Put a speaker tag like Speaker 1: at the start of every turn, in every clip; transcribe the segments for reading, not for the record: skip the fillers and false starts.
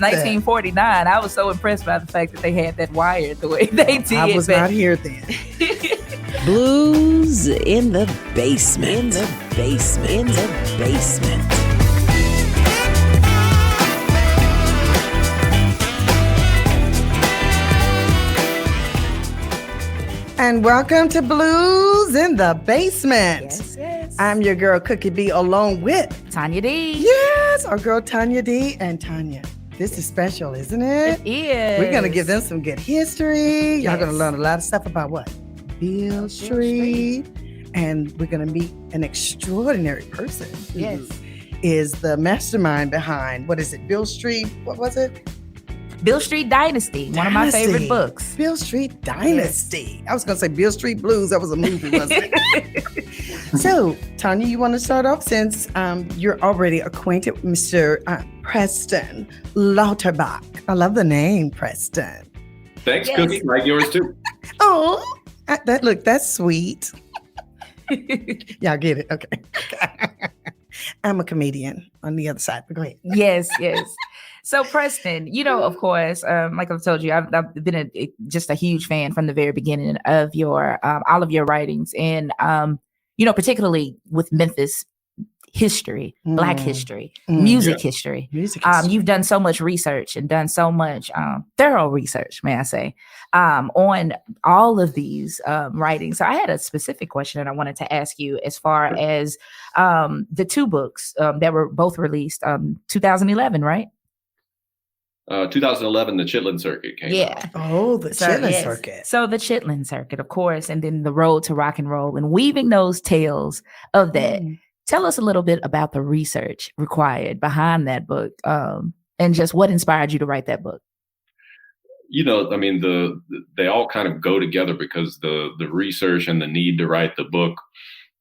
Speaker 1: 1949. I was so impressed by the fact that they had that wire the way they did.
Speaker 2: I was not here then.
Speaker 3: Blues in the basement. In the basement. In the basement.
Speaker 2: And welcome to Blues in the Basement.
Speaker 1: Yes.
Speaker 2: I'm your girl, Cooki B, along with
Speaker 1: Tonya D.
Speaker 2: Yes, our girl, Tonya D. And Tonya, this is special, isn't it?
Speaker 1: It is.
Speaker 2: We're going to give them some good history. Y'all
Speaker 1: Yes.
Speaker 2: going to learn a lot of stuff about what? Beale Street. And we're going to meet an extraordinary person.
Speaker 1: Yes.
Speaker 2: Is the mastermind behind, what is it, Beale Street? What was it?
Speaker 1: Beale Street Dynasty, one of my favorite books.
Speaker 2: Beale Street Dynasty. I was going to say Beale Street Blues. That was a movie, wasn't it? So, Tonya, you want to start off since you're already acquainted with Mr. Preston Lauterbach. I love the name, Preston.
Speaker 4: Thanks, Cookie. Like yours, too.
Speaker 2: Oh, that's sweet. Y'all get it? Okay. I'm a comedian on the other side, but go ahead.
Speaker 1: Yes. So Preston, of course, like I've told you, I've been just a huge fan from the very beginning of your all of your writings, and particularly with Memphis history, Black history, music history. You've done so much research and done so much thorough research, may I say, on all of these writings. So I had a specific question that I wanted to ask you as far as the two books that were both released 2011, right?
Speaker 4: 2011, the Chitlin Circuit came out.
Speaker 2: Oh, the Chitlin Circuit.
Speaker 1: So the Chitlin Circuit, of course, and then the Road to Rock and Roll, and weaving those tales of that. Tell us a little bit about the research required behind that book, and just what inspired you to write that book.
Speaker 4: They all kind of go together because the research and the need to write the book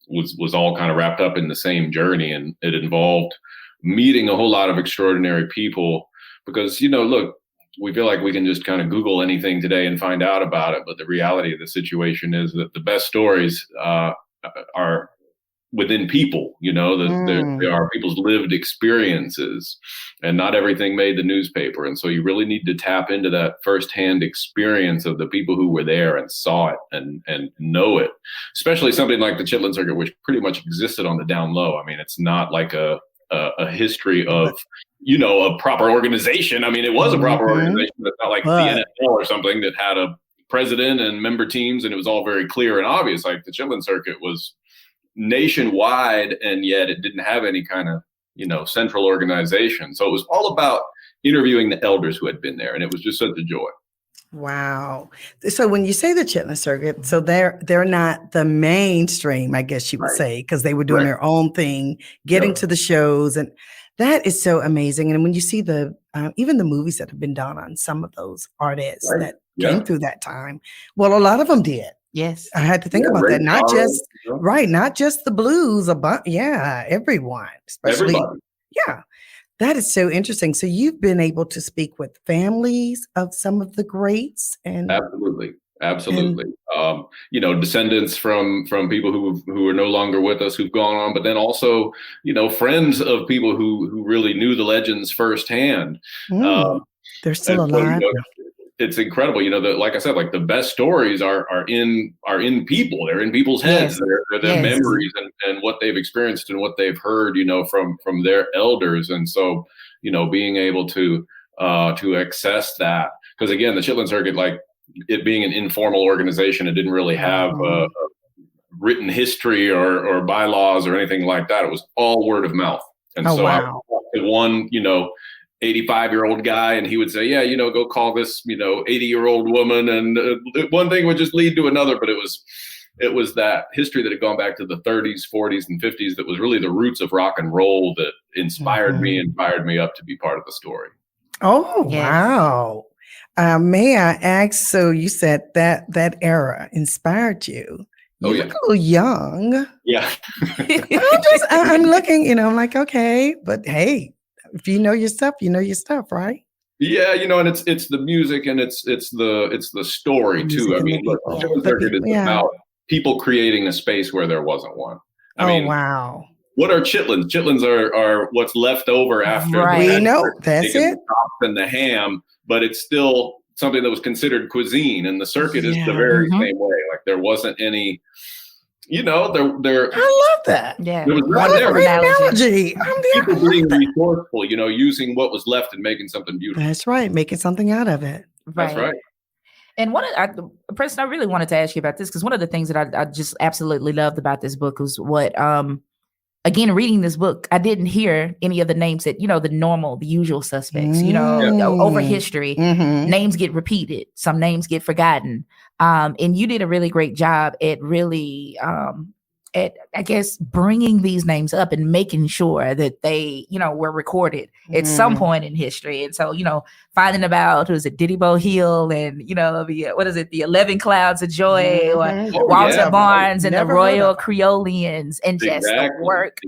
Speaker 4: was all kind of wrapped up in the same journey, and it involved meeting a whole lot of extraordinary people. Because, look, we feel like we can just kind of Google anything today and find out about it. But the reality of the situation is that the best stories are within people, that there are people's lived experiences, and not everything made the newspaper. And so you really need to tap into that firsthand experience of the people who were there and saw it and know it, especially something like the Chitlin Circuit, which pretty much existed on the down low. I mean, it's not like a history of, a proper organization. I mean, it was a proper organization, but it's not like the NFL or something that had a president and member teams, and it was all very clear and obvious. Like the Chitlin Circuit was nationwide, and yet it didn't have any kind of, central organization. So it was all about interviewing the elders who had been there, and it was just such a joy.
Speaker 2: Wow. So when you say the Chitlin Circuit, so they're not the mainstream, I guess you would say, because they were doing their own thing, getting to the shows, and that is so amazing. And when you see the even the movies that have been done on some of those artists that came through that time, well, a lot of them did.
Speaker 1: Yes,
Speaker 2: I had to think about that. Not just the blues, everyone, especially everybody. Yeah. That is so interesting. So you've been able to speak with families of some of the greats, and
Speaker 4: absolutely. Descendants from people who are no longer with us, who've gone on, but then also, friends of people who really knew the legends firsthand.
Speaker 2: They're still alive.
Speaker 4: It's incredible. Like I said, like the best stories are in people. They're in people's heads. They're their memories and what they've experienced and what they've heard, from their elders. And so, being able to access that, because again, the Chitlin Circuit, like it being an informal organization, it didn't really have a written history or bylaws or anything like that. It was all word of mouth. And I talked to one, 85-year-old guy, and he would say, go call this, 80-year-old woman. And one thing would just lead to another. But it was that history that had gone back to the 30s, 40s, and 50s that was really the roots of rock and roll that inspired me and fired me up to be part of the story.
Speaker 2: Oh, wow. May I ask, so you said that era inspired you. You look a little young.
Speaker 4: Yeah.
Speaker 2: I'm looking, I'm like, okay, but hey, if you know your stuff, right?
Speaker 4: Yeah, and it's the music and it's the story too. I mean, look, Chitlin Circuit is about people creating a space where there wasn't one. I mean,
Speaker 2: wow.
Speaker 4: what are chitlins? Chitlins are what's left over after.
Speaker 1: Right.
Speaker 2: We know that's
Speaker 4: taking
Speaker 2: it.
Speaker 4: the chops and the ham, but it's still something that was considered cuisine. And the circuit is the
Speaker 2: Yeah.
Speaker 4: very same way. Like there wasn't any, there
Speaker 2: I love that.
Speaker 1: Yeah.
Speaker 4: there was
Speaker 2: What
Speaker 4: not
Speaker 2: a
Speaker 4: there.
Speaker 2: great
Speaker 1: analogy.
Speaker 2: analogy. I
Speaker 4: People
Speaker 2: love
Speaker 4: being
Speaker 2: that.
Speaker 4: resourceful, using what was left and making something beautiful.
Speaker 2: That's right. Making something out of it.
Speaker 4: That's right.
Speaker 1: And Preston, I really wanted to ask you about this because one of the things that I just absolutely loved about this book was what, again, reading this book, I didn't hear any of the names that, the usual suspects, over history, names get repeated. Some names get forgotten. And you did a really great job at really, I guess, bringing these names up and making sure that they, were recorded at some point in history. And so, finding about, was it Diddy Bo Hill and, the 11 Clouds of Joy or Walter Barnes and the Royal Creolians and just the work,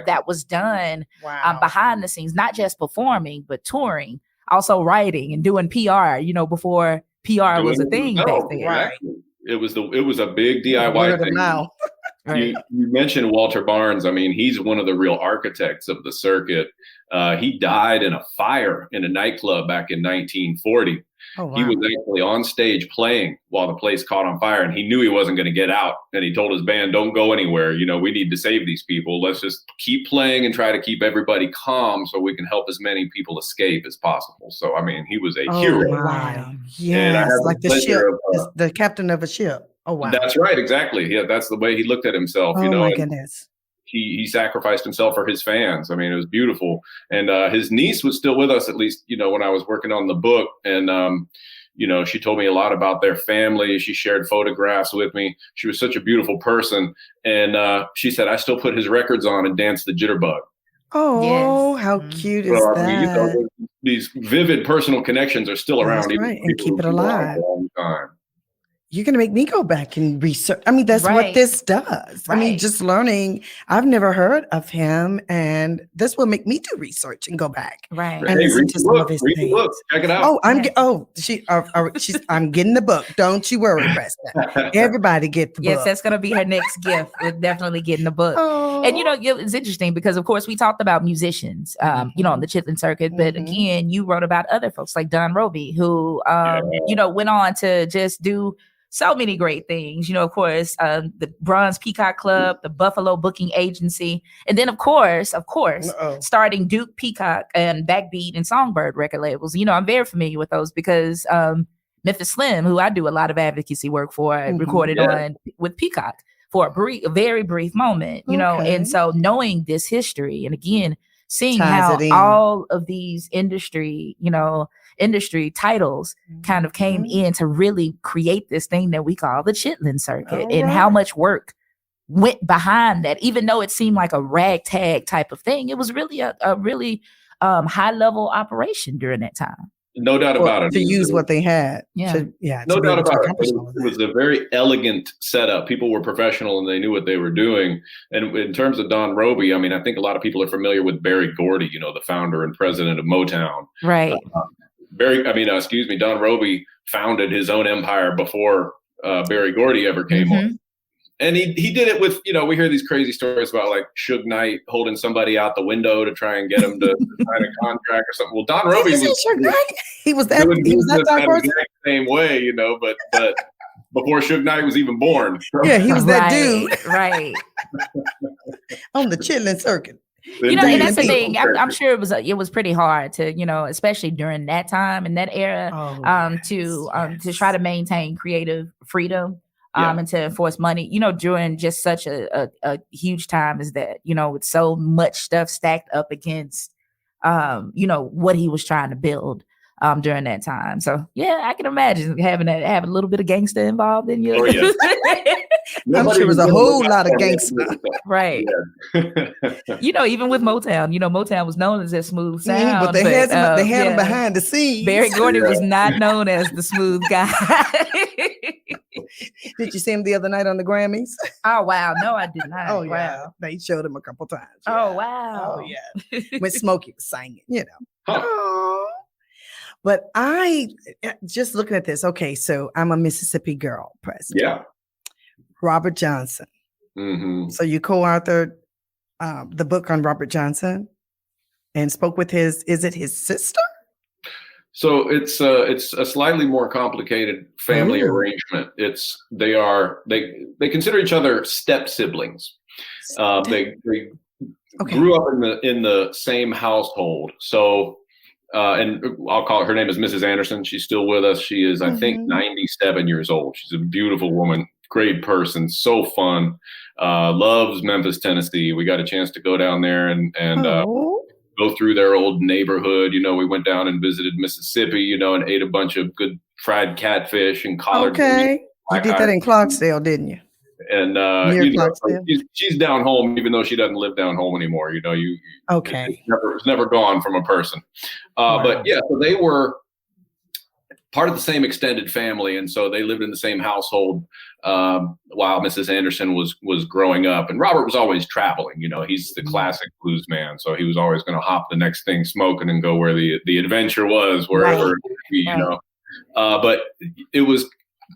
Speaker 1: that was done behind the scenes, not just performing, but touring, also writing and doing PR, before PR was a thing back then.
Speaker 4: Exactly. It was a big DIY thing.
Speaker 2: Now.
Speaker 4: You mentioned Walter Barnes. I mean, he's one of the real architects of the circuit. He died in a fire in a nightclub back in 1940. Oh, wow. He was actually on stage playing while the place caught on fire, and he knew he wasn't going to get out. And he told his band, "Don't go anywhere. We need to save these people. Let's just keep playing and try to keep everybody calm so we can help as many people escape as possible." So, I mean, he was a hero.
Speaker 2: Wow. Yes, like the ship, the captain of a ship. Oh, wow.
Speaker 4: That's right. Exactly. Yeah, that's the way he looked at himself.
Speaker 2: Oh, my goodness.
Speaker 4: He sacrificed himself for his fans. I mean, it was beautiful. And his niece was still with us, at least, when I was working on the book. And, she told me a lot about their family. She shared photographs with me. She was such a beautiful person. And she said, "I still put his records on and dance the jitterbug."
Speaker 2: Oh, yes. How cute is that?
Speaker 4: These vivid personal connections are still around.
Speaker 2: That's right. And keep it alive. A long time. You're going to make me go back and research. I mean, that's what this does. I mean, just learning. I've never heard of him, and this will make me do research and go back.
Speaker 1: Right.
Speaker 2: And listen to some of his things.
Speaker 4: Read the book. Check it out.
Speaker 2: Oh, I'm getting the book. Don't you worry, Preston. Everybody get the book.
Speaker 1: Yes, that's going to be her next gift. We're definitely getting the book.
Speaker 2: Oh.
Speaker 1: And, it's interesting because, of course, we talked about musicians, on the Chitlin Circuit. But again, you wrote about other folks like Don Roby, who, went on to just do so many great things, of course, the Bronze Peacock Club, the Buffalo Booking Agency, and then of course, starting Duke Peacock and Backbeat and Songbird record labels. I'm very familiar with those because Memphis Slim, who I do a lot of advocacy work for, recorded on with Peacock for a very brief moment, and so knowing this history and again, seeing how all of these industry titles kind of came in to really create this thing that we call the Chitlin Circuit and how much work went behind that. Even though it seemed like a ragtag type of thing, it was really a really high level operation during that time.
Speaker 4: No doubt about it.
Speaker 2: To use what they had.
Speaker 1: Yeah.
Speaker 4: No doubt about it. It was a very elegant setup. People were professional and they knew what they were doing. And in terms of Don Roby, I mean, I think a lot of people are familiar with Berry Gordy, the founder and president of Motown.
Speaker 1: Right.
Speaker 4: Don Roby founded his own empire before Berry Gordy ever came on. And he did it with, we hear these crazy stories about like Suge Knight holding somebody out the window to try and get him to sign a contract or something. Well, Don Roby
Speaker 2: was that type of person.
Speaker 4: Same way, but before Suge Knight was even born. So.
Speaker 2: Yeah, he was that dude.
Speaker 1: Right.
Speaker 2: On the Chitlin Circuit.
Speaker 1: And that's the thing. I'm sure it was pretty hard to, especially during that time and that era, to try to maintain creative freedom. And to enforce money, during just such a huge time as that, with so much stuff stacked up against, what he was trying to build during that time. So, yeah, I can imagine having a little bit of gangster involved in you.
Speaker 4: Oh, yeah.
Speaker 2: I'm sure it was a whole lot of gangster.
Speaker 1: Right.
Speaker 4: Yeah.
Speaker 1: Even with Motown, Motown was known as that smooth sound.
Speaker 2: But they had him behind the scenes.
Speaker 1: Berry Gordy was not known as the smooth guy.
Speaker 2: Did you see him the other night on the Grammys?
Speaker 1: Oh, wow. No, I did not.
Speaker 2: Oh, yeah.
Speaker 1: Wow.
Speaker 2: They showed him a couple times.
Speaker 1: Yeah. Oh, wow.
Speaker 2: Oh, yeah. When Smokey was singing,
Speaker 4: Huh.
Speaker 2: Oh. But I just looking at this. Okay, so I'm a Mississippi girl, Preston.
Speaker 4: Yeah.
Speaker 2: Robert Johnson.
Speaker 4: Mm-hmm.
Speaker 2: So you co-authored the book on Robert Johnson and spoke with is it his sister?
Speaker 4: So it's a slightly more complicated family arrangement. They consider each other step siblings. They grew up in the same household. So and I'll call her name is Mrs. Anderson. She's still with us. She is, I think, 97 years old. She's a beautiful woman, great person, so fun. Loves Memphis, Tennessee. We got a chance to go down there and go through their old neighborhood. We went down and visited Mississippi, and ate a bunch of good fried catfish and collard greens.
Speaker 2: You did that in Clarksdale, didn't you?
Speaker 4: And she's down home, even though she doesn't live down home anymore. It's never gone from a person. But yeah, so they were part of the same extended family, and so they lived in the same household while Mrs. Anderson was growing up. And Robert was always traveling. He's the classic blues man, so he was always going to hop the next thing smoking and go where the adventure was, wherever. But it was.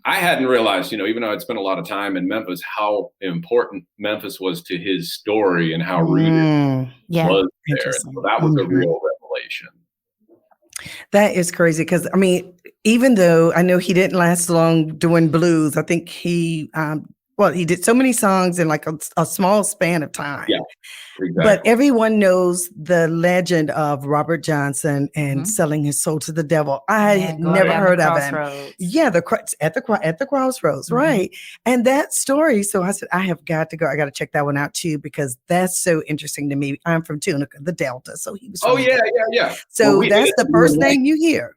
Speaker 4: I hadn't realized, even though I'd spent a lot of time in Memphis, how important Memphis was to his story and how rooted it was there. And so that was a real revelation.
Speaker 2: That is crazy because, even though I know he didn't last long doing blues, I think he did so many songs in like a small span of time. Yeah, exactly. But everyone knows the legend of Robert Johnson and selling his soul to the devil. I had never heard of him. Yeah, at the crossroads, right? And that story. So I said, I have got to go. I got to check that one out too because that's so interesting to me. I'm from Tunica, the Delta, so he was.
Speaker 4: Yeah.
Speaker 2: So that's the first name you hear.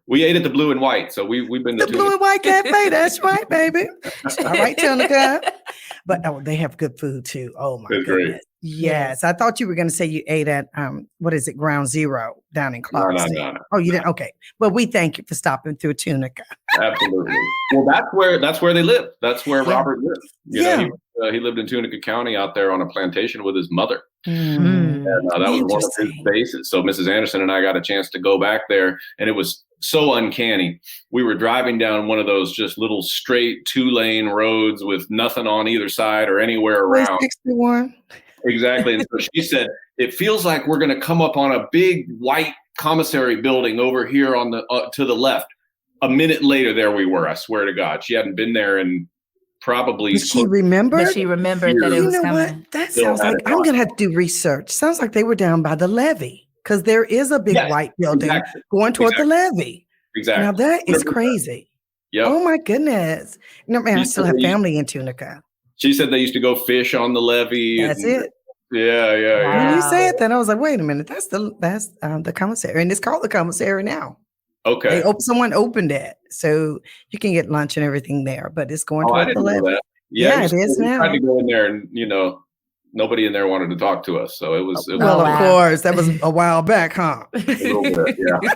Speaker 4: We ate at the Blue and White, so we've been to
Speaker 2: the Blue and White Cafe. That's right, baby. All right, Tunica. But they have good food too. Oh my goodness. Great. Yes, I thought you were going to say you ate at Ground Zero down in Clarksdale. No. Oh, you didn't. Okay, well, we thank you for stopping through Tunica.
Speaker 4: Absolutely. Well, that's where they live. That's where Robert lived. He lived in Tunica County out there on a plantation with his mother. And that was one of his bases. So Mrs. Anderson and I got a chance to go back there, and it was so uncanny. We were driving down one of those just little straight 2-lane roads with nothing on either side or anywhere around.
Speaker 2: 61.
Speaker 4: Exactly. And so she said, it feels like we're going to come up on a big white commissary building over here on the to the left. A minute later, there we were. I swear to God, she hadn't been there in probably.
Speaker 2: Did she remember?
Speaker 1: But she remembered that it was coming.
Speaker 2: What? That sounds like I'm going to have to do research. Sounds like they were down by the levee because there is a big white building going toward the levee.
Speaker 4: Exactly.
Speaker 2: Now that is crazy.
Speaker 4: Yeah.
Speaker 2: Oh my goodness. I still have family in Tunica.
Speaker 4: She said they used to go fish on the levee.
Speaker 2: That's it.
Speaker 4: Yeah.
Speaker 2: Wow. When you said that, I was like, wait a minute. That's the commissary, and it's called the commissary now.
Speaker 4: Okay.
Speaker 2: Someone opened it, so you can get lunch and everything there. But it's going to the levee.
Speaker 4: Yeah,
Speaker 2: it is now.
Speaker 4: We tried to go in there, and nobody in there wanted to talk to us. So it was.
Speaker 2: Of course, that was a while back, huh?
Speaker 4: A little bit, yeah.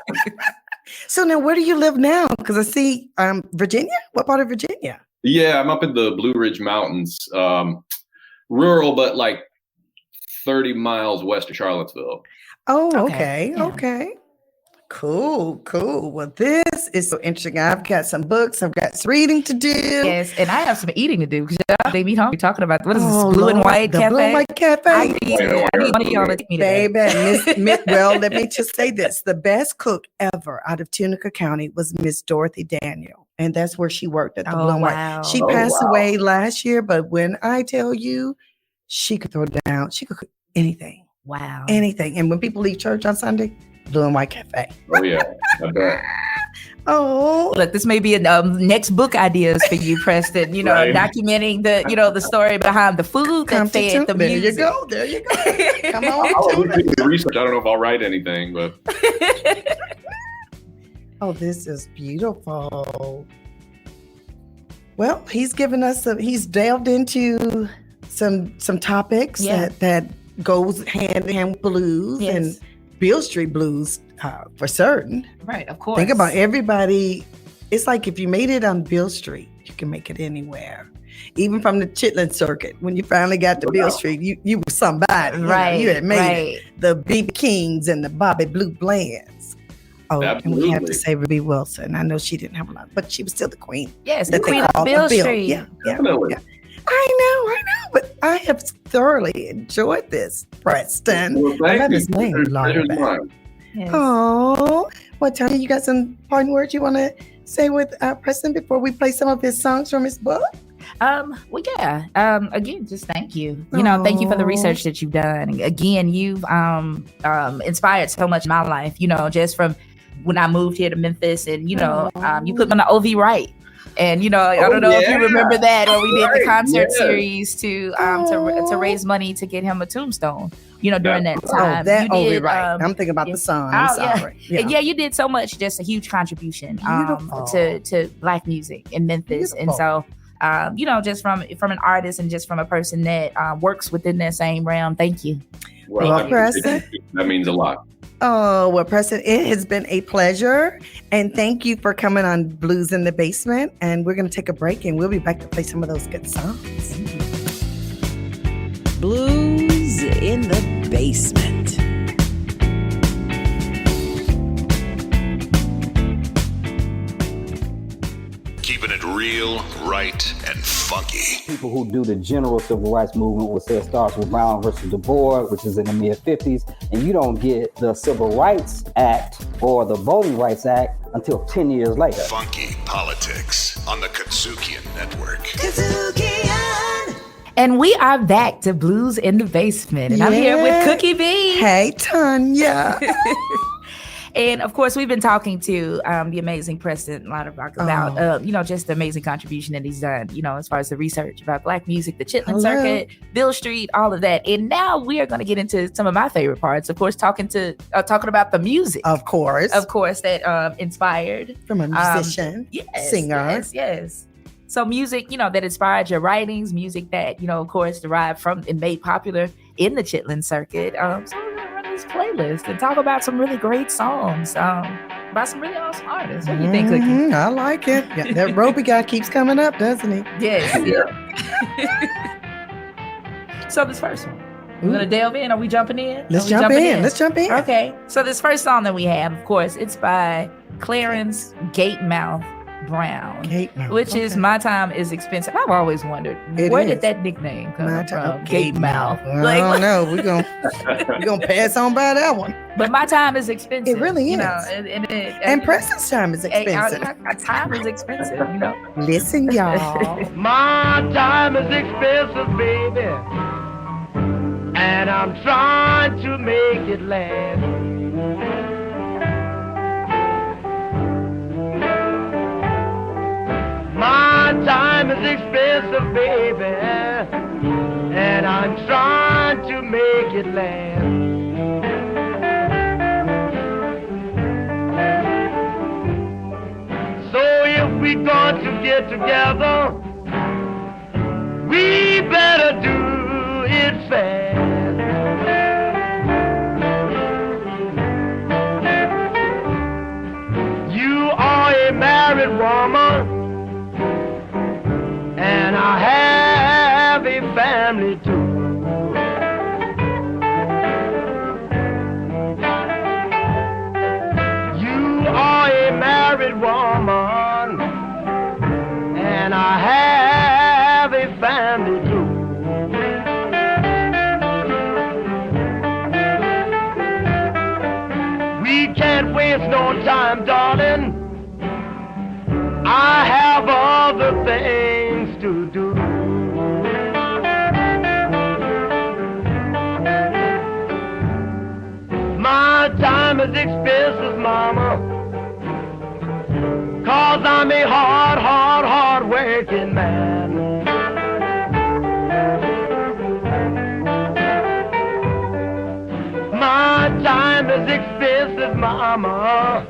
Speaker 2: So now, where do you live now? Because I see Virginia. What part of Virginia?
Speaker 4: Yeah, I'm up in the Blue Ridge Mountains, rural, but like 30 miles west of Charlottesville.
Speaker 2: Oh, okay. Cool. Well, this is so interesting. I've got some books. I've got some reading to do.
Speaker 1: Yes, and I have some eating to do because they meet home. We're talking about what is this Blue and White
Speaker 2: the
Speaker 1: Cafe?
Speaker 2: Blue and White Cafe.
Speaker 1: I need one of y'all to take me there.
Speaker 2: Baby, well, let me just say this: the best cook ever out of Tunica County was Miss Dorothy Daniel, and that's where she worked at the Blue and White. She passed away last year, but when I tell you, she could throw down. She could cook anything.
Speaker 1: Wow,
Speaker 2: anything. And when people leave church on Sunday, Blue and White Cafe.
Speaker 4: Oh yeah, I bet.
Speaker 2: Oh,
Speaker 1: look, this may be next book ideas for you, Preston. Documenting the story behind the food that fed the music.
Speaker 2: There you go. Come on.
Speaker 4: I'll do the research. I don't know if I'll write anything, but.
Speaker 2: Oh, this is beautiful. Well, he's given us he's delved into some topics that goes hand in hand with blues and Beale Street blues for certain.
Speaker 1: Right, of course.
Speaker 2: Think about everybody. It's like if you made it on Beale Street, you can make it anywhere. Even from the Chitlin Circuit, when you finally got to Beale Street, you were somebody.
Speaker 1: Right.
Speaker 2: You had made it. The B.B. Kings and the Bobby Blue Blands. Oh,
Speaker 4: absolutely.
Speaker 2: And we have to say Ruby Wilson. I know she didn't have a lot, but she was still the queen.
Speaker 1: Yes, the queen of Beale Street.
Speaker 2: Yeah. I know, but I have thoroughly enjoyed this, Preston.
Speaker 4: Well,
Speaker 2: I
Speaker 4: thank
Speaker 2: love
Speaker 4: you.
Speaker 2: his name,
Speaker 4: Pleasure's
Speaker 2: Lauterbach.
Speaker 4: mine.
Speaker 1: Yes.
Speaker 2: Oh, well, Tonya, you got some parting words you want to say with Preston before we play some of his songs from his book?
Speaker 1: Well, yeah. Again, just thank you. Thank you for the research that you've done. Again, you've inspired so much in my life, just from when I moved here to Memphis, and you put me on the OV right. And I don't know if you remember that, or we did the concert series to raise money to get him a tombstone. During that time.
Speaker 2: Oh, that OV right. I'm thinking about the song. I'm sorry.
Speaker 1: Yeah, you did so much, just a huge contribution to Black music in Memphis.
Speaker 2: Beautiful.
Speaker 1: And so just from an artist and just from a person that works within that same realm. Thank you.
Speaker 2: Well, Preston,
Speaker 4: that means a lot.
Speaker 2: Oh, well, Preston, it has been a pleasure. And thank you for coming on Blues in the Basement. And we're going to take a break, and we'll be back to play some of those good songs.
Speaker 3: Blues in the Basement.
Speaker 5: Keeping it real, right, and funky.
Speaker 6: People who do the general civil rights movement will say it starts with Brown versus Du Bois, which is in the mid-50s, and you don't get the Civil Rights Act or the Voting Rights Act until 10 years later.
Speaker 5: Funky Politics on the KUDZUKIAN Network.
Speaker 3: KUDZUKIAN.
Speaker 1: And we are back to Blues in the Basement. And I'm here with Cooki B.
Speaker 2: Hey, Tonya.
Speaker 1: And of course, we've been talking to the amazing Preston Lauterbach about, just the amazing contribution that he's done, as far as the research about Black music, the Chitlin Circuit, Beale Street, all of that. And now we are going to get into some of my favorite parts, of course, talking about the music.
Speaker 2: Of course,
Speaker 1: that inspired.
Speaker 2: From a musician, singer.
Speaker 1: Yes. So music, that inspired your writings, music that, of course, derived from and made popular in the Chitlin Circuit. So we're going to run this playlist and talk about some really great songs by some really awesome artists. What do you think, Cooki?
Speaker 2: I like it. Yeah, that Roby guy keeps coming up, doesn't he?
Speaker 1: Yes. So this first one, we're going to delve in. Are we jumping in?
Speaker 2: Let's jump in.
Speaker 1: Okay. So this first song that we have, of course, it's by Clarence Gatemouth Brown, which is My Time is Expensive. I've always wondered, where did that nickname come from? Gatemouth.
Speaker 2: I don't know. We're gonna pass on by that one.
Speaker 1: But my time is expensive.
Speaker 2: It really is. And Preston's time is expensive.
Speaker 1: Our time is expensive,
Speaker 2: Listen, y'all.
Speaker 7: My time is expensive, baby, and I'm trying to make it last. My time is expensive, baby, and I'm trying to make it last. So if we got to get together, we better do it fast. You are a married woman, and I have a family too. You are a married woman, and I have a family too. We can't waste no time, darling. I have other things to do. My time is expensive, mama, 'cause I'm a hard working man. My time is expensive, mama,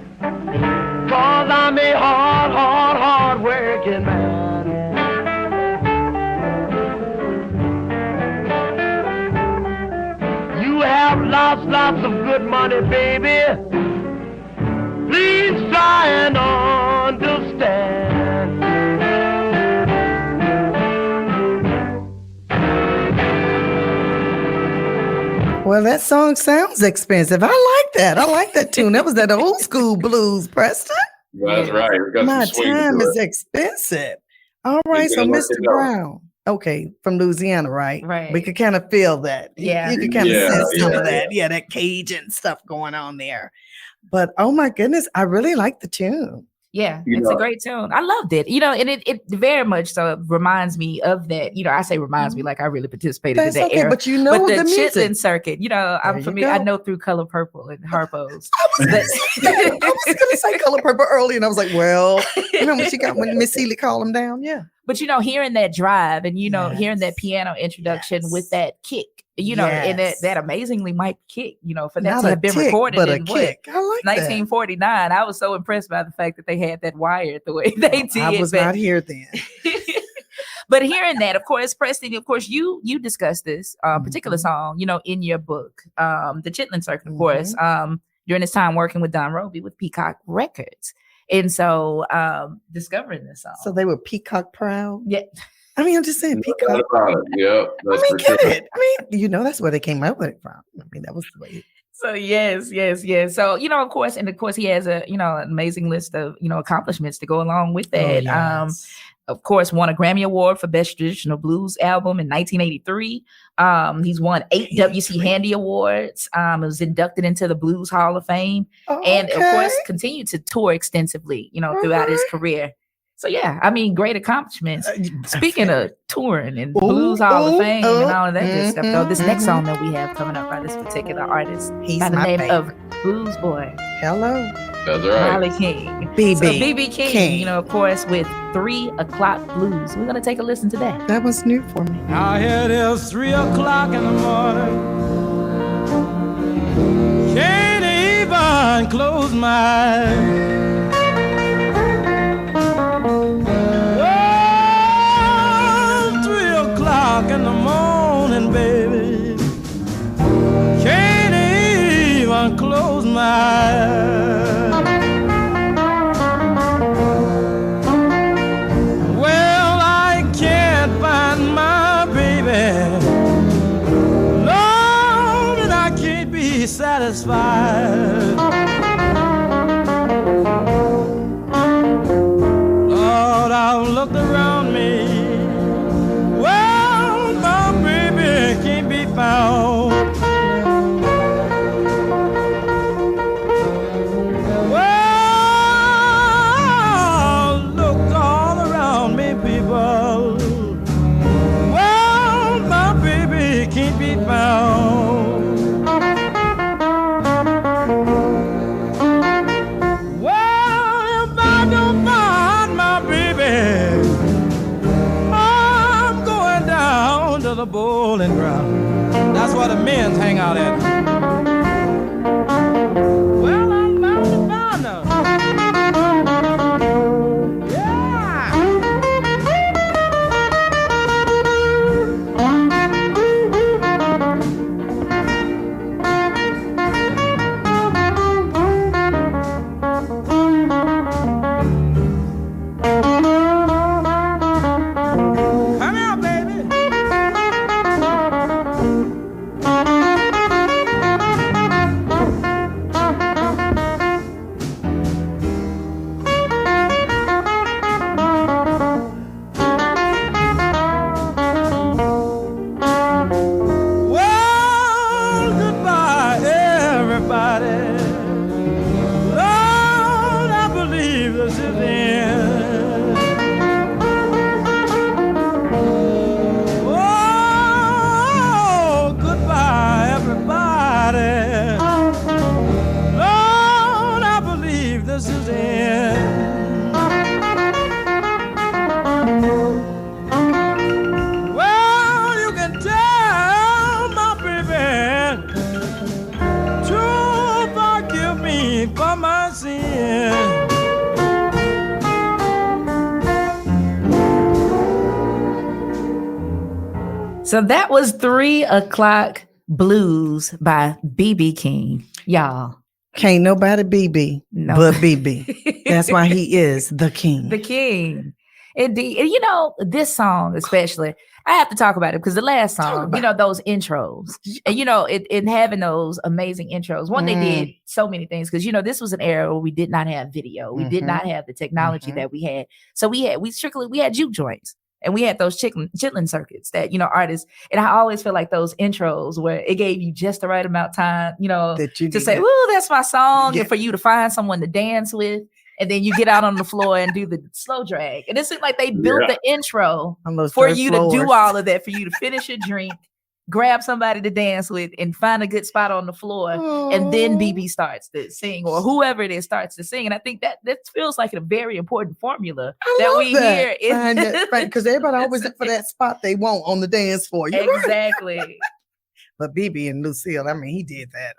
Speaker 7: 'cause I'm a hard working man. You have lots of good money, baby. Please try and understand.
Speaker 2: Well, that song sounds expensive. I like that. I like that tune. That was that old school blues, Preston.
Speaker 4: That's right. We got
Speaker 2: My
Speaker 4: some swing
Speaker 2: time
Speaker 4: to
Speaker 2: is
Speaker 4: it.
Speaker 2: expensive. All right, so
Speaker 4: gotta work
Speaker 2: Mr.
Speaker 4: it out.
Speaker 2: Brown, okay, from Louisiana, right?
Speaker 1: Right.
Speaker 2: We could kind of feel that.
Speaker 1: Yeah.
Speaker 2: You could kind of
Speaker 4: Yeah,
Speaker 2: sense some
Speaker 4: yeah,
Speaker 2: of that. Yeah, that Cajun stuff going on there. But oh my goodness, I really like the tune.
Speaker 1: Yeah,
Speaker 4: You
Speaker 1: it's a
Speaker 4: know-
Speaker 1: great tune. I loved it. And it very much so reminds me of that. I say reminds me like I really participated
Speaker 2: That's
Speaker 1: in that
Speaker 2: okay,
Speaker 1: era.
Speaker 2: but you know
Speaker 1: But
Speaker 2: the
Speaker 1: the
Speaker 2: music.
Speaker 1: Chitlin Circuit, I'm
Speaker 2: you
Speaker 1: familiar. I
Speaker 2: go.
Speaker 1: know through Color Purple and Harpo's.
Speaker 2: I was gonna say Color Purple early, and I was like, well, when Miss Seeley called him down? Yeah.
Speaker 1: But hearing that drive and hearing that piano introduction with that kick, and that amazingly mic kick, for that
Speaker 2: Not
Speaker 1: to
Speaker 2: a
Speaker 1: have been
Speaker 2: tick,
Speaker 1: recorded
Speaker 2: but a
Speaker 1: in
Speaker 2: kick. I like that.
Speaker 1: 1949. I was so impressed by the fact that they had that wired the way they did.
Speaker 2: I was not here then.
Speaker 1: But hearing that, of course, Preston, of course, you discussed this particular song, in your book, the Chitlin Circuit, of course, during this time working with Don Roby with Peacock Records. And so discovering this song.
Speaker 2: So they were peacock proud.
Speaker 1: Yeah.
Speaker 2: I mean, I'm just saying
Speaker 4: No doubt
Speaker 2: peacock.
Speaker 4: about it. Yep,
Speaker 2: I
Speaker 4: that's
Speaker 2: mean,
Speaker 4: for
Speaker 2: get
Speaker 4: sure.
Speaker 2: it. I mean, that's where they came up with it from. I mean, that was the way.
Speaker 1: So yes. So, of course he has a, an amazing list of, accomplishments to go along with that.
Speaker 2: yes.
Speaker 1: Of course, won a Grammy Award for Best Traditional Blues Album in 1983. He's won 8 W.C. Handy Awards. Was inducted into the Blues Hall of Fame. And of course, continued to tour extensively, throughout his career. So yeah, I mean, great accomplishments. Speaking of touring and Blues Hall of Fame and all of that good stuff, though, this next song that we have coming up by this particular artist,
Speaker 2: He's
Speaker 1: by the
Speaker 2: my
Speaker 1: name
Speaker 2: favorite.
Speaker 1: of Blues Boy,
Speaker 2: Hello.
Speaker 4: That's right.
Speaker 1: Molly King.
Speaker 2: BB
Speaker 1: So BB King,
Speaker 2: King.
Speaker 1: of course, with 3 O'Clock Blues. We're gonna take a listen to that.
Speaker 2: That was new for me.
Speaker 7: Now here it is, 3 o'clock in the morning. Can't even close my eyes. Oh, 3 o'clock in the morning, baby. Can't even close my eyes. Well, I can't find my baby. Lord, and I can't be satisfied. Lord, I've looked around me. Well, my baby can't be found. Well, looked all around me, people. Well, my baby can't be found. Well, if I don't find my baby, I'm going down to the bowling ground. That's where the men's hang out at. Well, I'm bound to find her. Yeah. Come here, baby. Well, goodbye, everybody. Lord, I believe this is the end. Oh, goodbye, everybody. Lord, I believe this is the end. Well, you can tell my baby to forgive me for my sin.
Speaker 1: So that was 3 O'Clock Blues by BB King, y'all.
Speaker 2: Can't nobody BB
Speaker 1: No.
Speaker 2: but BB. That's why he is the king.
Speaker 1: The king. Indeed. And this song especially, I have to talk about it because the last song, those intros, and in having those amazing intros. One, they did so many things because this was an era where we did not have video. We did not have the technology that we had. So we had juke joints. And we had those chitlin circuits that, artists, and I always feel like those intros where it gave you just the right amount of time, to say, "Ooh, that's my song," and for you to find someone to dance with. And then you get out on the floor and do the slow drag. And it seemed like they built the intro for you to do all of that, for you to finish your drink, grab somebody to dance with, and find a good spot on the floor. And then BB starts to sing, or whoever it is starts to sing. And I think that feels like a very important formula hear.
Speaker 2: Because everybody always look for that spot they want on the dance floor.
Speaker 1: Exactly.
Speaker 2: Right. But BB and Lucille, he did that.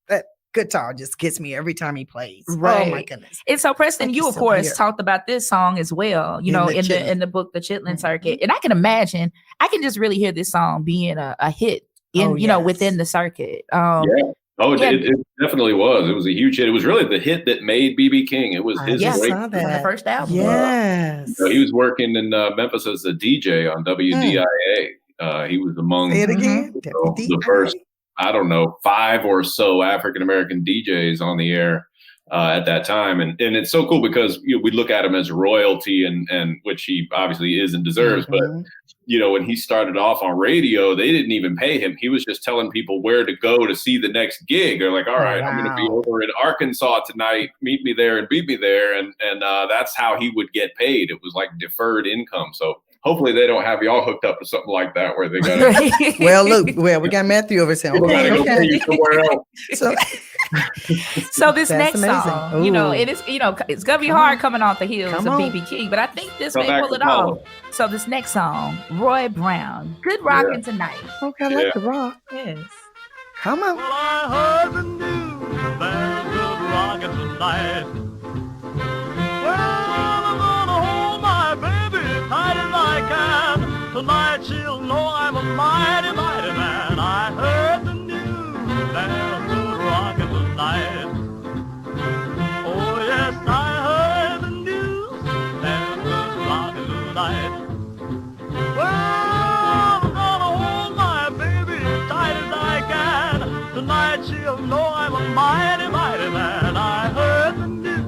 Speaker 2: That guitar just gets me every time he plays.
Speaker 1: Right.
Speaker 2: Oh my goodness.
Speaker 1: And so Preston, you of course talked about this song as well, in the book, The Chitlin Circuit. And I can imagine, I can just really hear this song being a hit within the circuit.
Speaker 4: It definitely was. It was a huge hit. It was really the hit that made BB King. It was his
Speaker 1: on the first album.
Speaker 2: Yes.
Speaker 4: He was working in Memphis as a DJ on WDIA. He was among
Speaker 2: Say it again.
Speaker 4: the first, 5 or so African-American DJs on the air at that time. And it's so cool because we look at him as royalty and which he obviously is and deserves. But, when he started off on radio, they didn't even pay him. He was just telling people where to go to see the next gig. They're like, all right, I'm going to be over in Arkansas tonight. Meet me there and beat me there. And that's how he would get paid. It was like deferred income. So hopefully they don't have y'all hooked up to something like that where they got to.
Speaker 2: Well, we got Matthew over here.
Speaker 4: Go pay you somewhere else.
Speaker 1: So this next song, it is, it's gonna be hard coming off the heels of BB King, but I think this may pull it off. So this next song, Roy Brown, Good Rockin' Tonight.
Speaker 2: Okay, I like the rock.
Speaker 1: Yes.
Speaker 2: Come on.
Speaker 7: Well, I heard the news, there's good rockin' tonight. Well, I'm gonna hold my baby tight as I can. Tonight she'll know I'm a mighty, mighty man. I heard the news, there's good rockin' tonight. Oh yes, I heard the news, there's good rockin' tonight. Well, I'm gonna hold my baby tight as I can. Tonight she'll know I'm a mighty, mighty man. I heard the news,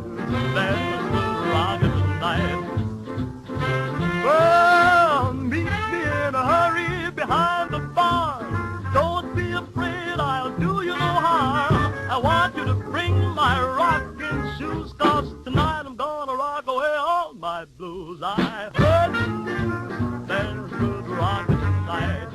Speaker 7: there's good rockin' tonight. Well, meet me in a hurry behind the barn. Don't be afraid, I'll do you no harm. I want you to bring my rocking shoes, 'cause tonight I'm gonna rock away all my blues. I heard the news, there's good rockin' tonight.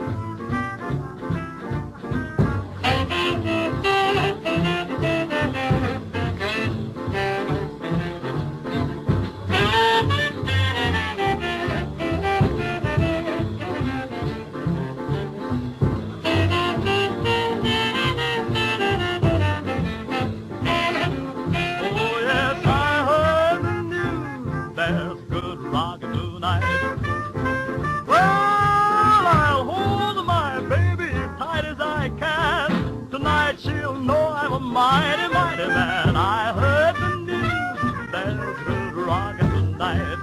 Speaker 7: She'll know I'm a mighty, mighty man. I heard the news, there's good rockin' tonight.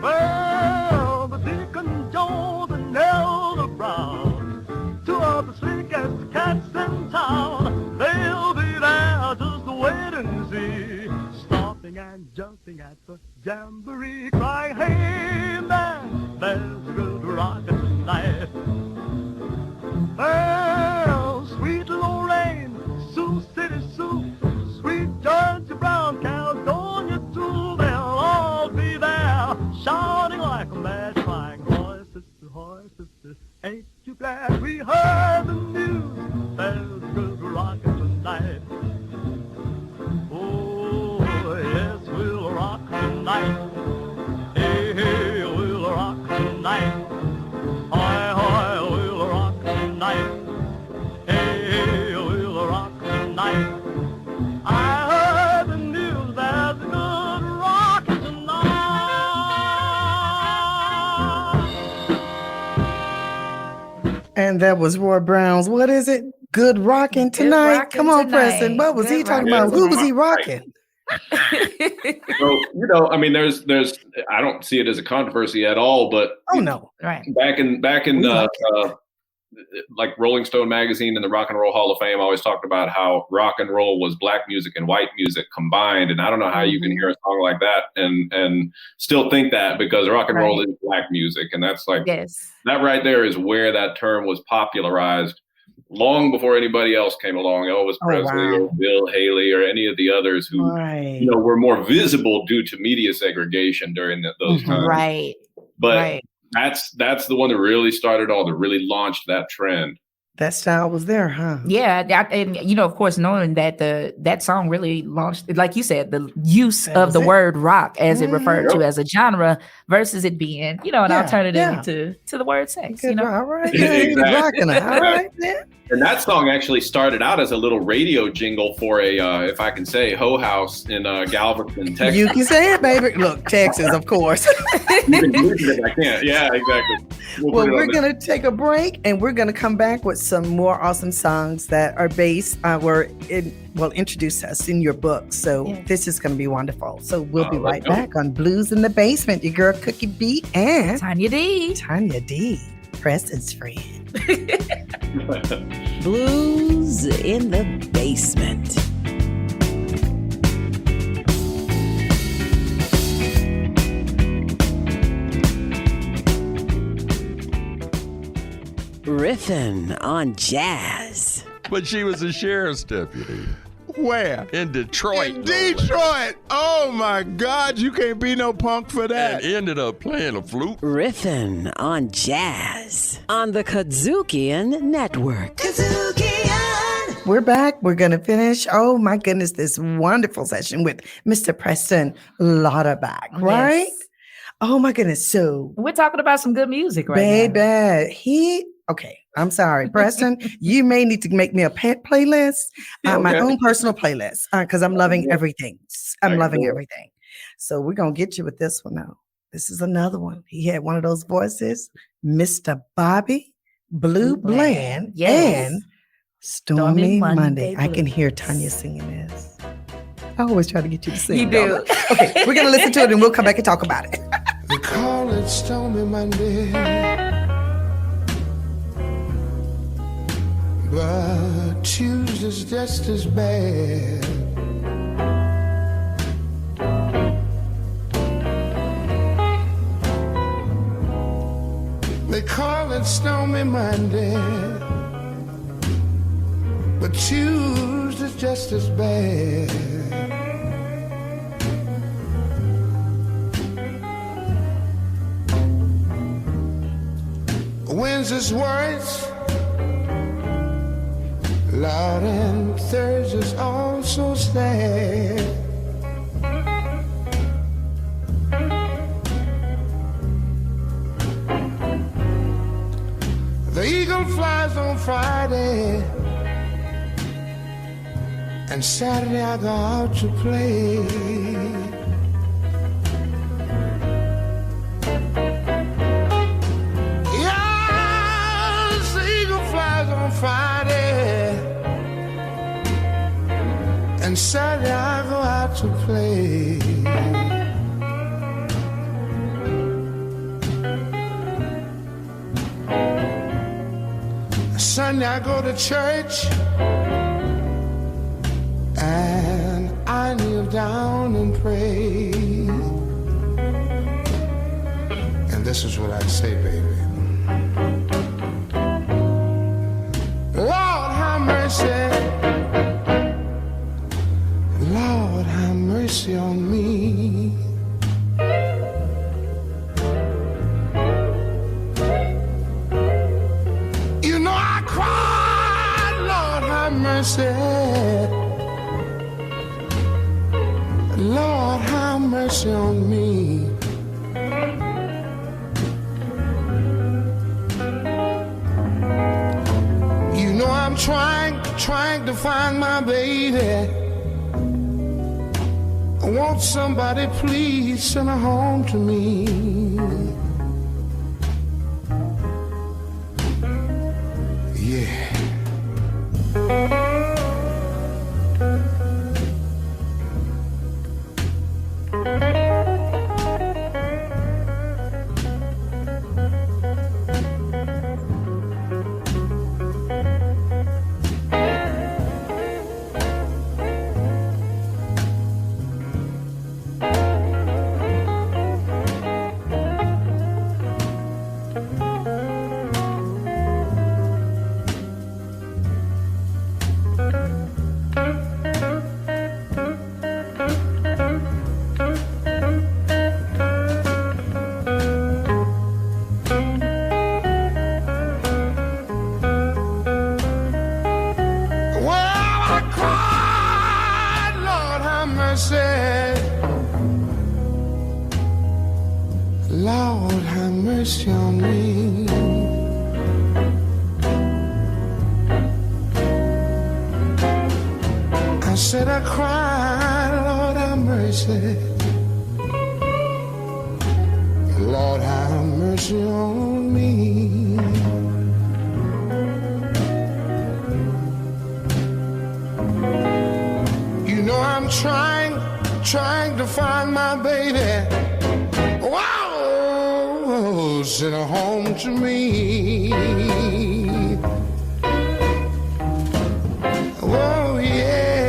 Speaker 7: Well, the Deacon Jones and Elder Brown, two of the slickest cats in town, they'll be there just wait and see, stomping and jumping at the jamboree, crying, hey man, there's good rockin' tonight. Well, sweet Lorraine, Sioux City Sue, sweet Georgia Brown, Caledonia too, they'll all be there, shouting like a mad, crying, hoy sister, ain't you glad we heard the news, there's good rockin' tonight. Oh, yes, we'll rock tonight, hey, hey, we'll rock tonight, hoy, hoy, we'll rock tonight. Hey, we'll rock tonight. I heard the news, there's good rockin' tonight.
Speaker 2: And that was Roy Brown's, what is it? Good rockin' tonight. Come on,
Speaker 1: tonight.
Speaker 2: Preston. What was he talking about? Who was he rocking?
Speaker 4: So, there's I don't see it as a controversy at all, but
Speaker 1: right.
Speaker 4: back in like Rolling Stone magazine and the Rock and Roll Hall of Fame always talked about how rock and roll was black music and white music combined. And I don't know how you can hear a song like that and still think that, because rock and roll is black music. And that's like, that right there is where that term was popularized long before anybody else came along. Elvis Presley or Bill Haley or any of the others who were more visible due to media segregation during those times. But that's the one that really started all, that really launched that trend.
Speaker 2: That style was there, huh?
Speaker 1: Yeah, and of course, knowing that that song really launched, like you said, the use of the word rock as it referred to as a genre versus it being, an alternative to the word sex.
Speaker 2: All right, rocking it. All right, man.
Speaker 4: And that song actually started out as a little radio jingle for a, if I can say, hoe house in Galveston, Texas.
Speaker 2: You can say it, baby. Look, Texas, of course.
Speaker 4: You can use it if I can't. Yeah, exactly.
Speaker 2: We're going to take a break, and we're going to come back with some more awesome songs that are based, introduced to us in your book. So this is going to be wonderful. So we'll be right back on Blues in the Basement. Your girl Cooki B and
Speaker 1: Tonya
Speaker 2: D, Preston's friend.
Speaker 3: Blues in the Basement. Riffing on jazz.
Speaker 8: But she was a sheriff's deputy.
Speaker 9: Where?
Speaker 8: In Detroit.
Speaker 9: In Detroit. Oh my God, you can't be no punk for that.
Speaker 8: And ended up playing a flute.
Speaker 3: Riffing on jazz on the KUDZUKIAN Network. KUDZUKIAN!
Speaker 2: We're back. We're going to finish. Oh my goodness, this wonderful session with Mr. Preston Lauterbach, right?
Speaker 1: Yes.
Speaker 2: Oh my goodness. So
Speaker 1: we're talking about some good music right
Speaker 2: now. Okay, I'm sorry, Preston. You may need to make me a playlist, my own personal playlist, because I'm loving everything. I'm loving everything. So we're going to get you with this one now. This is another one. He had one of those voices, Mr. Bobby Blue Bland and Stormy Monday. I can hear Tonya singing this. I always try to get you to sing.
Speaker 1: You do.
Speaker 2: Okay, we're going to listen to it and we'll come back and talk about it.
Speaker 9: They call it Stormy Monday. But Tuesday's just as bad. They call it Stormy Monday, but Tuesday's just as bad. Wednesday's worse, Lord, and Thursday's also sad. The eagle flies on Friday, and Saturday I go out to play. Yes, the eagle flies on Friday, and Saturday I go out to play. Sunday I go to church, and I kneel down and pray. And this is what I say, baby. Lord, have mercy. Lord, have mercy on me. You know I cried, Lord, have mercy. Lord, have mercy on me. You know I'm trying to find my baby. I want somebody, please send her home to me. Yeah. said, Lord, have mercy on me. I said, I cried, Lord, have mercy. Lord, have mercy on me. You know I'm trying to find my baby. Wow, send her home to me. Oh yeah.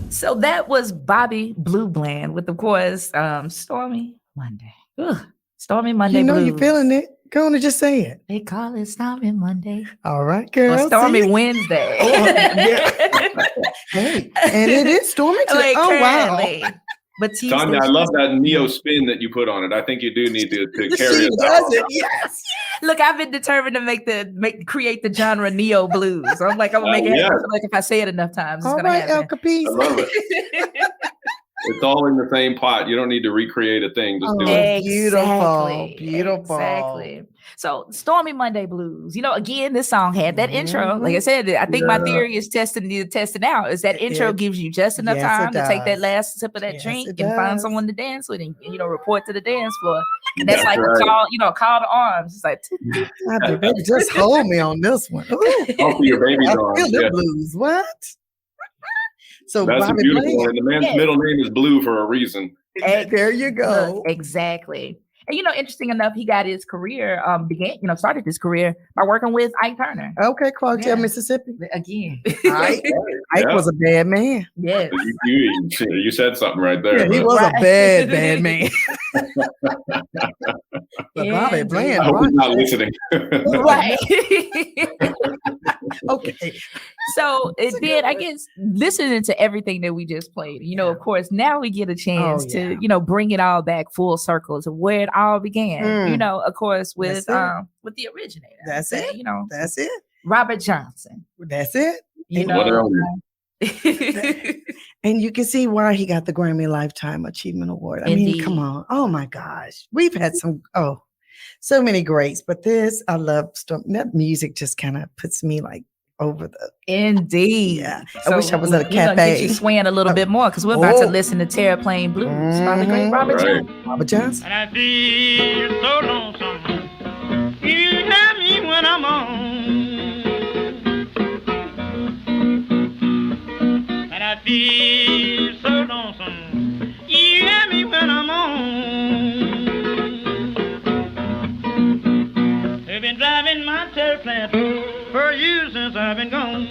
Speaker 1: So that was Bobby Blue Bland with, of course, Stormy Monday. Ugh, Stormy Monday
Speaker 2: You know
Speaker 1: Blues.
Speaker 2: you're feeling it. Go on and just say it.
Speaker 1: They call it Stormy Monday.
Speaker 2: All right, girl.
Speaker 1: Or Stormy
Speaker 2: see?
Speaker 1: Wednesday.
Speaker 2: Oh, yeah. Hey, and it is stormy today.
Speaker 1: Like,
Speaker 2: Oh, wow.
Speaker 1: currently. But Tuesday,
Speaker 4: Tanya, I love that neo spin that you put on it. I think you do need to carry
Speaker 2: She
Speaker 4: it
Speaker 2: does
Speaker 4: out.
Speaker 2: it, yes.
Speaker 1: Look, I've been determined to create the genre neo blues. So I'm like, I'm gonna make it happen.
Speaker 4: yeah.
Speaker 1: I feel like if I say it enough times, it's
Speaker 2: All
Speaker 1: gonna
Speaker 2: right, El
Speaker 1: happen.
Speaker 2: Capiz.
Speaker 4: I love it. It's all in the same pot. You don't need to recreate a thing. Just do it.
Speaker 2: Beautiful, beautiful.
Speaker 1: Exactly. So, Stormy Monday Blues. You know, again, this song had that intro. Like I said, I think my theory is testing out. Is that intro gives you just enough
Speaker 2: Yes,
Speaker 1: time
Speaker 2: it
Speaker 1: to take that
Speaker 2: does.
Speaker 1: last sip of that
Speaker 2: Yes,
Speaker 1: drink
Speaker 2: it
Speaker 1: and find
Speaker 2: does.
Speaker 1: someone to dance with and report to the dance floor. And that's
Speaker 4: That's
Speaker 1: like
Speaker 4: right.
Speaker 1: a call to arms. It's like
Speaker 2: God, baby, just hold me on this one. Ooh,
Speaker 4: Off your baby's
Speaker 2: I
Speaker 4: arms.
Speaker 2: feel the
Speaker 4: Yeah.
Speaker 2: blues. What? So
Speaker 4: That's a
Speaker 2: Bobby
Speaker 4: beautiful
Speaker 2: Bland.
Speaker 4: one. And the man's
Speaker 1: Yes.
Speaker 4: middle name is Blue for a reason.
Speaker 2: There you go.
Speaker 1: Look, exactly. And interesting enough, he got his career started his career by working with Ike Turner.
Speaker 2: Okay, Clarksdale,
Speaker 1: Yeah.
Speaker 2: Mississippi.
Speaker 1: Again.
Speaker 2: Ike
Speaker 4: Yeah.
Speaker 2: was a bad man.
Speaker 1: Yes.
Speaker 4: You said something right there.
Speaker 2: Yeah, he
Speaker 4: but
Speaker 2: was
Speaker 1: Right.
Speaker 2: a bad man. But Bobby
Speaker 1: Indeed.
Speaker 2: Bland,
Speaker 4: I hope he's not
Speaker 2: rocked
Speaker 4: listening.
Speaker 1: Right.
Speaker 2: okay.
Speaker 1: So it did, I guess, listening to everything that we just played, of course, now we get a chance to, bring it all back full circle to where it all began, of course, with the originator.
Speaker 2: That's it. That's it.
Speaker 1: Robert Johnson.
Speaker 2: That's it.
Speaker 4: What else?
Speaker 2: And you can see why he got the Grammy Lifetime Achievement Award. I mean, come on. Oh my gosh. We've had so many greats, but I love that music just kind of puts me like over the.
Speaker 1: Indeed.
Speaker 2: Yeah. I wish I was at a
Speaker 1: we're gonna
Speaker 2: cafe.
Speaker 1: get you swaying a little bit more because we're about to listen to Terraplane Blues by the great Robert Johnson.
Speaker 2: Robert Johnson.
Speaker 7: And I feel so lonesome. You have me when I'm on. And I feel so lonesome. You have me when I'm on. They've been driving my terraplane for years since I've been gone.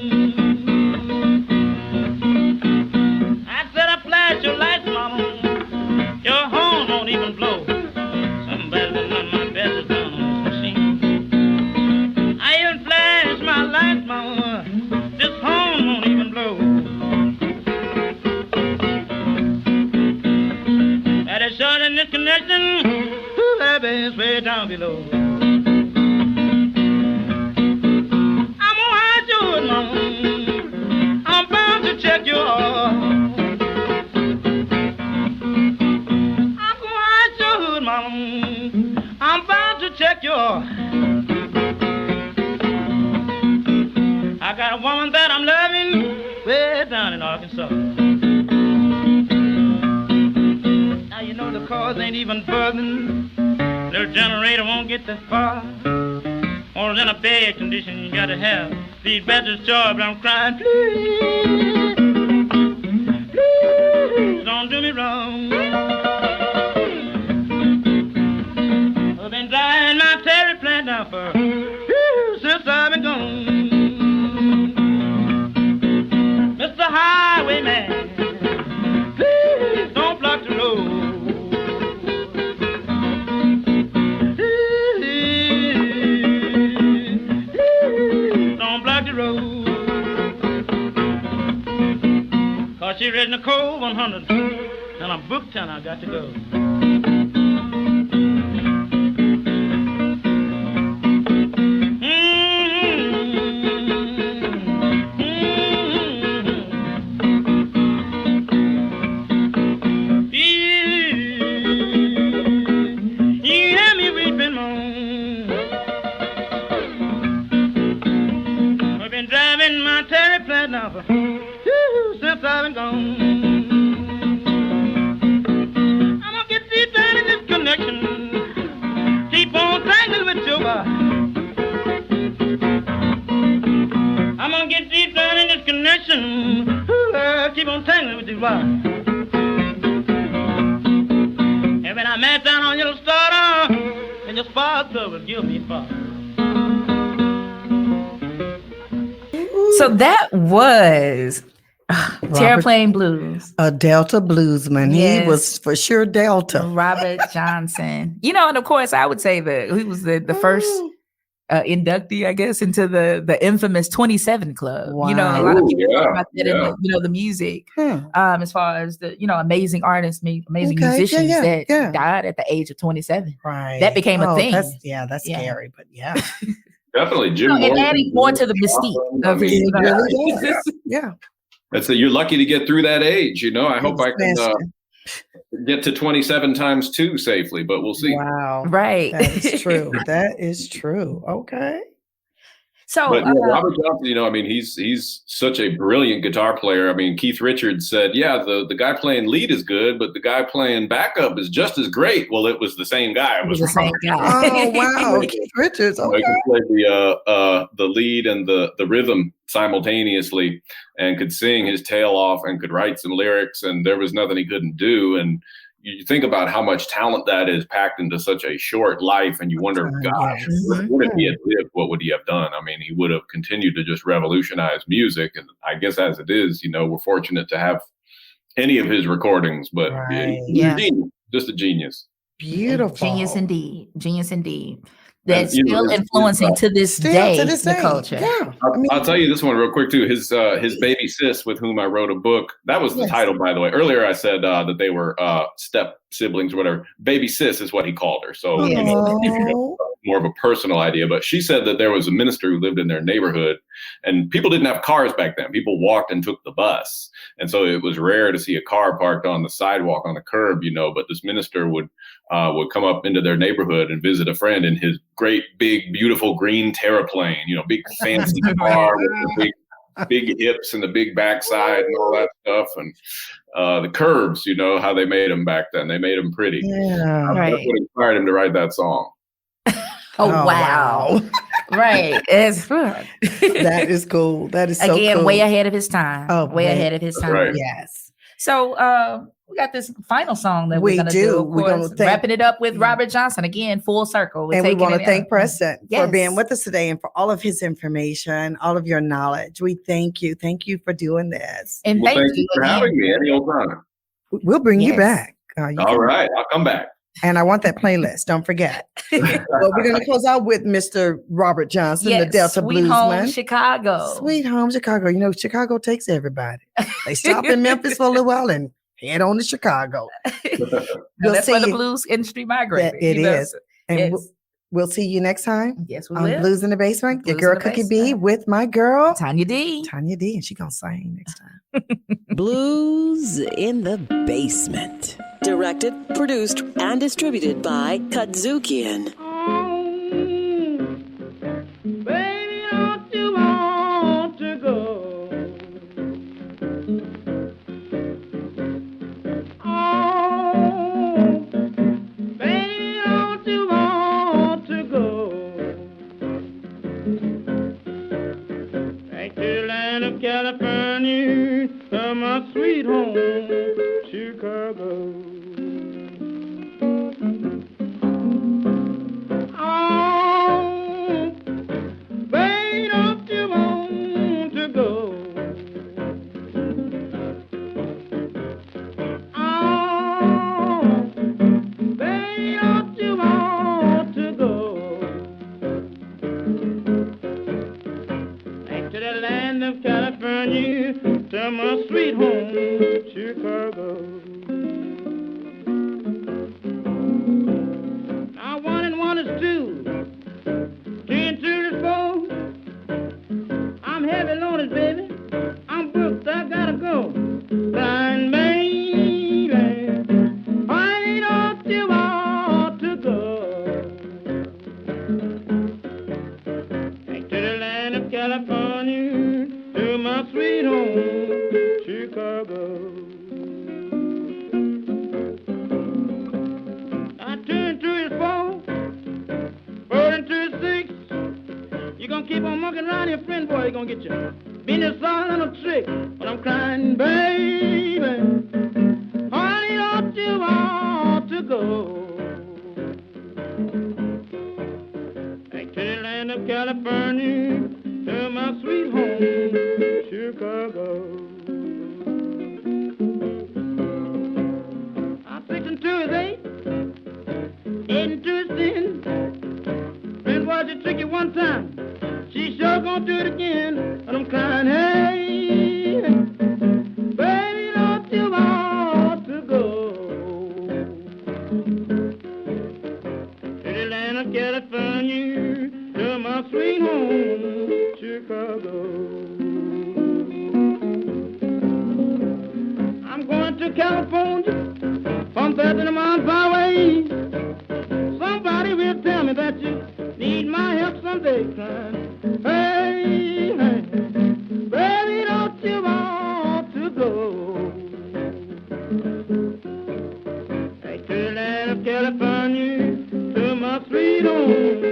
Speaker 7: I said I flash your lights, mama. Your horn won't even blow. Somebody will run my best down on this machine. I even flash my lights, mama. This horn won't even blow. That is short in this connection. Ooh, that baby's way down below. I'm gonna hide your mama. I'm bound to check your heart. I'm bound to check your. I got a woman that I'm loving way down in Arkansas. Now you know the cause ain't even buzzing. Little generator won't get that far. Or in a bad condition you gotta have. These batteries charged, I'm crying, please, please don't do me wrong. I've been driving my terraplane down for since I've been gone. Mr. Highwayman, please don't block the road. Please don't block the road. 'Cause she read in the cold 100 and I'm booked and I got to go. since I've been gone. I'm gonna get deep down in this connection. Keep on tangling with your body. I'm gonna get deep down in this connection. Keep on tangling with your body. And when I met down on your starter, and your spark will give me fire.
Speaker 1: So that was Terraplane Blues.
Speaker 2: A Delta bluesman.
Speaker 1: Yes.
Speaker 2: He was for sure Delta.
Speaker 1: Robert Johnson. You know, and of course, I would say that he was the first inductee, I guess, into the infamous 27 Club.
Speaker 2: Wow.
Speaker 1: You know, a lot of people
Speaker 4: Yeah,
Speaker 1: talk about that in
Speaker 4: yeah.
Speaker 1: the music.
Speaker 2: Hmm.
Speaker 1: As far as the amazing artists, amazing
Speaker 2: Okay,
Speaker 1: musicians that
Speaker 2: yeah.
Speaker 1: died at the age of 27.
Speaker 2: Right.
Speaker 1: That became a thing.
Speaker 2: That's
Speaker 1: Yeah.
Speaker 2: scary, but yeah.
Speaker 4: Definitely, Jim.
Speaker 1: And
Speaker 4: Morrison.
Speaker 1: adding more to the mystique of his.
Speaker 2: It really does. Yeah.
Speaker 4: That's you're lucky to get through that age. You know, I hope I can
Speaker 2: Fantastic.
Speaker 4: get to 27 times 2 safely, but we'll see.
Speaker 2: Wow.
Speaker 1: Right.
Speaker 2: That is true. That is true. Okay.
Speaker 1: So,
Speaker 4: But Robert Johnson, I mean, he's such a brilliant guitar player. I mean, Keith Richards said, yeah, the guy playing lead is good, but the guy playing backup is just as great. Well, it was the same guy. It was
Speaker 1: the same guy.
Speaker 2: Oh wow. Keith Richards.
Speaker 4: He
Speaker 2: Okay.
Speaker 4: could play the lead and the rhythm simultaneously, and could sing his tail off and could write some lyrics, and there was nothing he couldn't do. And you think about how much talent that is packed into such a short life, and you wonder, gosh, what if he had lived? What would he have done? I mean, he would have continued to just revolutionize music. And I guess as it is, we're fortunate to have any of his recordings. But
Speaker 2: Right.
Speaker 4: he's a genius, just a genius.
Speaker 2: Beautiful.
Speaker 1: Genius indeed. Genius indeed. That's
Speaker 4: And,
Speaker 1: still influencing to this day the culture.
Speaker 2: Yeah.
Speaker 4: I'll tell you this one real quick too. His baby sis, with whom I wrote a book. That was the title, by the way. Earlier I said that they were step siblings or whatever. Baby sis is what he called her. So more of a personal idea. But she said that there was a minister who lived in their neighborhood, and people didn't have cars back then. People walked and took the bus, and so it was rare to see a car parked on the sidewalk on the curb. But this minister would come up into their neighborhood and visit a friend in his great, big, beautiful green Terraplane, big fancy car with the big hips and the big backside and all that stuff. And the curves, how they made them back then. They made them pretty.
Speaker 2: Yeah.
Speaker 4: That's what inspired him to write that song.
Speaker 1: Oh, wow. Right.
Speaker 2: That is cool. That is so
Speaker 1: again,
Speaker 2: cool.
Speaker 1: way ahead of his time.
Speaker 2: Oh,
Speaker 1: way ahead of his time.
Speaker 4: Right.
Speaker 2: Yes.
Speaker 1: So we got this final song that
Speaker 2: We
Speaker 1: we're going to
Speaker 2: do.
Speaker 1: do. Of
Speaker 2: We're
Speaker 1: course,
Speaker 2: gonna
Speaker 1: wrapping it up with Robert Johnson again, full circle. We're
Speaker 2: And we
Speaker 1: taking
Speaker 2: want to
Speaker 1: it
Speaker 2: thank
Speaker 1: out.
Speaker 2: Preston for
Speaker 1: Yes.
Speaker 2: being with us today and for all of his information, all of your knowledge. We thank you. Thank you for doing this.
Speaker 1: And
Speaker 4: Well,
Speaker 1: thank
Speaker 4: thank you for
Speaker 1: again.
Speaker 4: having me any old time.
Speaker 2: We'll bring you
Speaker 1: Yes.
Speaker 2: back.
Speaker 4: All right, I'll come back.
Speaker 2: And I want that playlist. Don't forget. Well, we're going to close out with Mr. Robert Johnson, the
Speaker 1: Yes,
Speaker 2: Delta
Speaker 1: Sweet Home
Speaker 2: Bluesman.
Speaker 1: Chicago.
Speaker 2: Sweet Home Chicago. Chicago takes everybody. They stop in Memphis for a little while and head on to Chicago.
Speaker 1: And
Speaker 2: We'll
Speaker 1: that's
Speaker 2: see
Speaker 1: where the
Speaker 2: you-
Speaker 1: blues industry migrated.
Speaker 2: It
Speaker 1: you know,
Speaker 2: is.
Speaker 1: so-
Speaker 2: And
Speaker 1: yes.
Speaker 2: we'll see you next time
Speaker 1: Yes, we
Speaker 2: on
Speaker 1: will.
Speaker 2: Blues in the Basement. Your
Speaker 1: Blues
Speaker 2: girl
Speaker 1: in the
Speaker 2: Cookie B
Speaker 1: Basement.
Speaker 2: with my girl
Speaker 1: Tonya D.
Speaker 2: Tonya D, and she gonna sing next time.
Speaker 3: Blues in the Basement.
Speaker 10: Directed, produced, and distributed by KUDZUKIAN.
Speaker 7: Baby, don't you want to go? Oh, baby, don't you want to go? Back to the land of California, to my sweet home, Chicago. Oh, baby, don't you want to go? Oh, baby, don't you want to go? Back to the land of California, to my sweet home, Chicago. Now 1 and 1 is 2. 2 and 2 is 4. I'm heavy loaded, baby. I'm booked, I gotta go. Blind baby, why don't you want to go? Back to the land of California, to my sweet home, gonna get you. Been a song and a trick, but I'm crying, baby. Honey, don't you want to go? Back to the land of California, to my sweet home, Chicago. I'm 6 and 2 is 8, 8 and 2 is 10. Friend was a tricky one time, she sure gonna do it again. But I'm crying, hey, baby, don't you want to go to the land of California, to my sweet home, Chicago. I'm going to California from 13 miles away. Somebody will tell me that you need my help someday, crying, hey, hey, baby, don't you want to go back to the land of California, to my sweet home,